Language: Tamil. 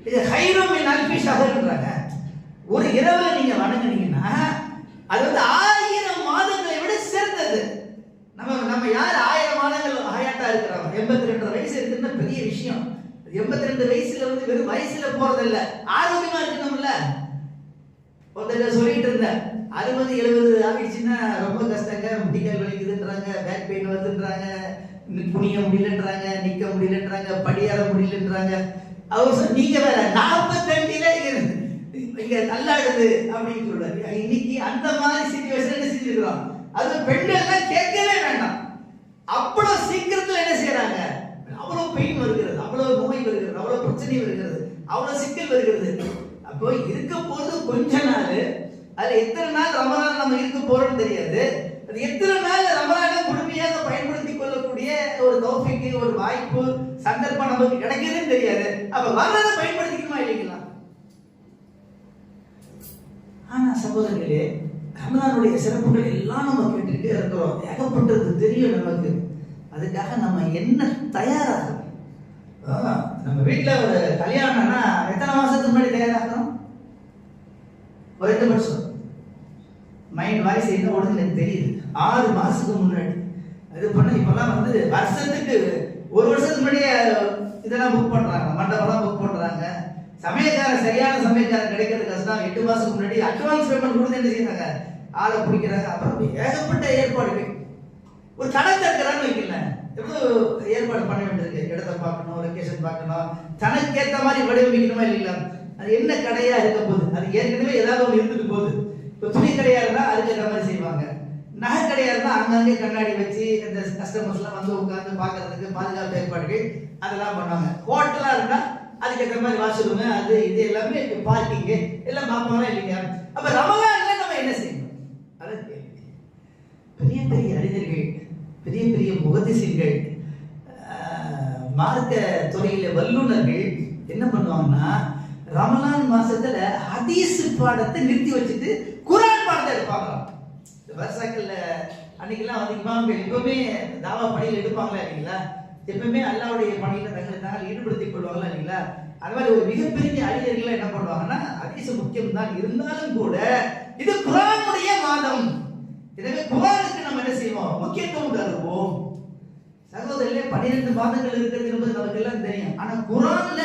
இது ஹைரம் மின் அல்ஃபி ஷஹர்ன்றாங்க. ஒரு இரவுல நீங்க வணங்குனீங்கன்னா அது வந்து 1000 மாதங்களை விட சிறந்தது. நம்ம யார் 1000 மாதங்கள் ஹயாத்தா இருக்கிறோம், 82 வயசு இருக்குன்னா பெரிய விஷயம். 82 வயசுல வந்து வெறும் வயசுல போறதில்ல, ஆரோக்கியமா இருக்கணும்ல. ஒருத்தர் சொல்லிட்டு இருந்தேன் 60 70 ஆகிடுச்சுன்னா ரொம்ப கஷ்டங்க, முட்டிக்கால் வலிக்குதுன்றாங்க, பேக் பெயின் வருதுன்றாங்க, குனிய முடியலன்றாங்க, நிக்க முடியலன்றாங்க, படியார முடியலன்றாங்க. அவர் சொன்ன நீங்க வேற 45ல இங்க தள்ளாடுது அப்படின்னு சொல்றாரு. இன்னைக்கு அந்த மாதிரி சிச்சுவேஷன் என்ன செஞ்சிருக்கிறோம், அது பெண்கள் எல்லாம் கேட்கவே வேண்டாம். அவ்வளவு சீக்கிரத்துல என்ன செய்யறாங்க, அவ்வளவு பெயின் வருகிறது, அவ்வளவு நோய் வருகிறது, அவ்வளவு பிரச்சனை வருகிறது, அவ்வளவு சிக்கல் வருகிறது. அப்போ இருக்க போது கொஞ்ச நாள், அதுல எத்தனை நாள் ரமலான் நம்ம இருக்க போறோம்னு தெரியாது. அது எத்தனை நாள் ரமலானை முழுமையாக பயன்படுத்திக் கொள்ளக்கூடிய ஒரு தௌஃபீக், ஒரு வாய்ப்பு, சந்தர்ப்பம் நமக்கு கிடைக்குதுன்னு தெரியாது. அப்ப வர்றதை பயன்படுத்திக்கணுமா இல்லைங்களா? ஆனா சகோதரர்களே, ரமலானுடைய சிறப்புகள் எல்லாம் நம்ம கேட்டுக்கிட்டே இருக்கிறோம், ஏகப்பட்டது தெரியும் நமக்கு. அதுக்காக நம்ம என்ன தயாராகிறோம்? நம்ம வீட்டுல ஒரு கல்யாணம்னா எத்தனை மாசத்துக்கு முன்னாடி தயாராகிறோம்? குறைந்தபட்சம் மைண்ட் வாய்ஸ் என்ன ஓடுதுன்னு எனக்கு தெரியுது, 6 மாசத்துக்கு முன்னாடி இது பண்ண. இப்பெல்லாம் வந்து வருஷத்துக்கு 1 வருஷத்துக்கு முன்னாடியே இதெல்லாம் புக் பண்றாங்க, மண்டபம்லாம் புக் பண்றாங்க. சமயக்காரன் சரியான சமயக்காரன் கிடைக்கிறது கஷ்டம். 8 மாசத்துக்கு முன்னாடி அட்வான்ஸ் பேமெண்ட் கொடுத்து என்ன செய்யறாங்க, ஆளை பிடிக்கிறாங்க. அப்புறம் ஏகப்பட்ட ஏற்பாடுகள். ஒரு கடை திறக்கிறான்னு வைக்கல, எவ்வளவு ஏற்பாடு பண்ண வேண்டியிருக்கு. இடத்தை பார்க்கணும், லொகேஷன் பார்க்கணும், தனக்கேற்ற மாதிரி வடிவமைக்கணுமா இல்லைங்களா? அது என்ன கடையா இருக்க போகுது, அது ஏற்கனவே ஏதாவது ஒன்று இருந்துட்டு போகுது. இப்போ துணி கடையா இருந்தா அதுக்கு ஏற்ற மாதிரி செய்வாங்க, நகை கடையா இருந்தா அங்கங்கே கண்ணாடி வச்சு இந்த கஸ்டமர்ஸ் எல்லாம் வந்து உட்கார்ந்து பார்க்கறதுக்கு பாதுகாப்பு ஏற்பாடுகள் அதெல்லாம் பண்ணுவாங்க. ஹோட்டலா இருந்தா அதுக்கு ஏற்ற மாதிரி வாஷ்ரூம், அது இது எல்லாமே பார்க்கிங் எல்லாம் பார்ப்பாங்களா இல்லைங்க? அப்ப ரமலான்ல நம்ம என்ன செய்யணும்? அதான் பெரிய பெரிய அறிஞர்கள், பெரிய பெரிய முகதிசின்கள், மார்க்க துறையில வல்லுநர்கள் என்ன பண்ணுவாங்கன்னா, ரமலான் மாசத்துல ஹதீஸ் பாடத்தை நிறுத்தி வச்சுட்டு குர்ஆன் பாடத்தை எடுப்பாங்களாம். வருஷக்கல்ல அன்னைக்கெல்லாம் வந்து இமாம்கள் எப்பவுமே தாவா பணியில் எடுப்பாங்களா இல்லைங்களா? எப்பவுமே அல்லாஹ்வுடைய பணியில தங்களை ஈடுபடுத்திக் கொள்வாங்களா இல்லைங்களா? அது மாதிரி ஒரு மிகப்பெரிய அறிஞர்கள் என்ன பண்ணுவாங்கன்னா, ஹதீஸ் முக்கியம் தான், இருந்தாலும் கூட இது குர்ஆனுடைய மாதம், எனவே குர்ஆனுக்கு நம்ம என்ன செய்வோம், முக்கியத்துவம் தருவோம். சகோதரர்களே, 12 மாதங்கள் இருக்கிறது என்பது நமக்கு எல்லாம் தெரியும். ஆனா குர்ஆன்ல